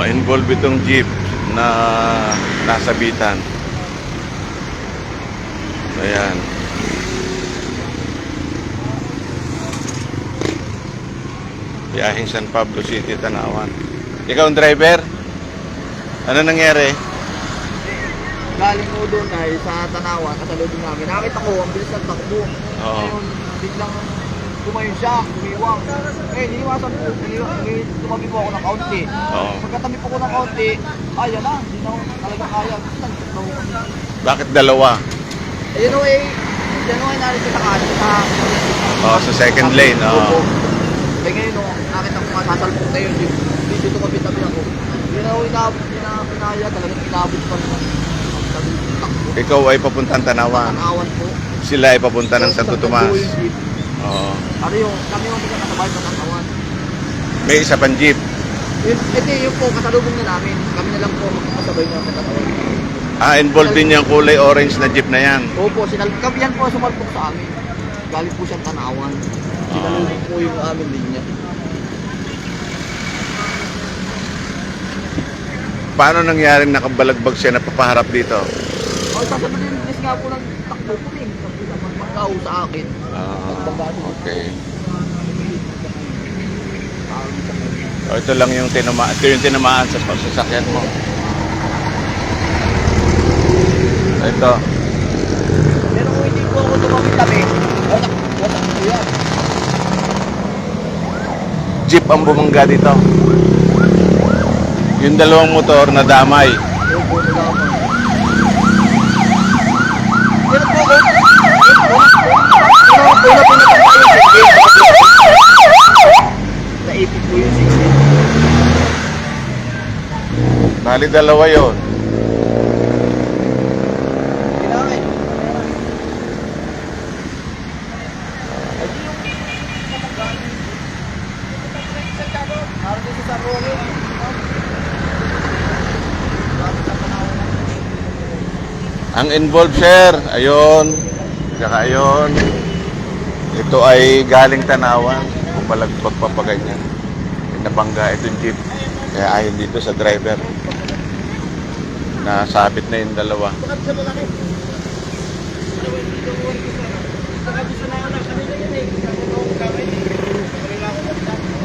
Involved itong jeep na nasabitan. Ayan. Biyaheng San Pablo City, Tanawan. Ikaw ang driver? Ano nangyari? Galing mo doon ay sa Tanawan, kasalubong namin. Nakita ko, ang bilis ng takbo. Oo. Ngayon, biglang kumayon siya, umiwang. Eh, niniwasan po, tumabi po ako ng kaunti. Oo. Pagkatabi po ko ng kaunti, kaya na, hindi na ako talaga kaya. Nagtutlaw kami. Bakit dalawa? Ayun o eh, yan o ay narin sa kanan sa... Sa second lane. Opo. Eh ngayon o, nakita ko nga sasalpok na yun. Dito tumabi-tabi ako. Yun o, pinaya, talagang inabot pa rin ang tabi ng takbo. Ikaw ay papuntang Tanawan. Tanawan po. Sila ay papunta ng Santo Tomas. Oo. Ano yung, kami yung mga kasabay sa Tanawan. May isa pang jeep. Ito yung po, kasalubong na namin. Kami na lang po magkakasabay na sa Tanawan. Involved din yung kulay orange na jeep na yan. Opo, yan po sumalpok sa amin. Galing po siyang Tanawan. Sinalubong po yung amin linya. Paano nangyaring nakabalagbag siya na papaharap dito? Sasabihin, bilis nga po ng takbo ko rin. Magpagaw sa akin. Okay. Ito lang yung tinamaan sa sasakyan mo. Ito. Pero kung hindi po ako tumami-tabi, watak po yan. Jeep ang bumangga dito. Yung dalawang motor na damay. Opo, nalaman. Pero po ako, naipit po yung 16. Bali dalawa yon. Kailangan. Narating sa Sarolo. Ang involved, sir, ayun. Saka ayun. Ito ay galing Tanawan. Bumalagbag pa pa ganyan. Nabangga itong jeep. Kaya ayon dito sa driver. Nasabit na yung dalawa.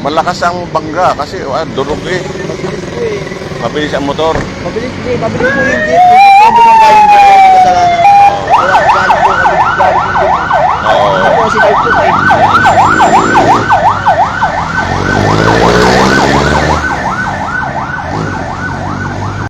Malakas ang bangga kasi durog eh. Mabilis po eh. Mabilis ang motor. Mabilis po yung jeep. Yung jeep po bumangga yung jeep. Kasalanan. Wala galing po kami. Galing po jeep. Oo. Ako si Type 2 eh.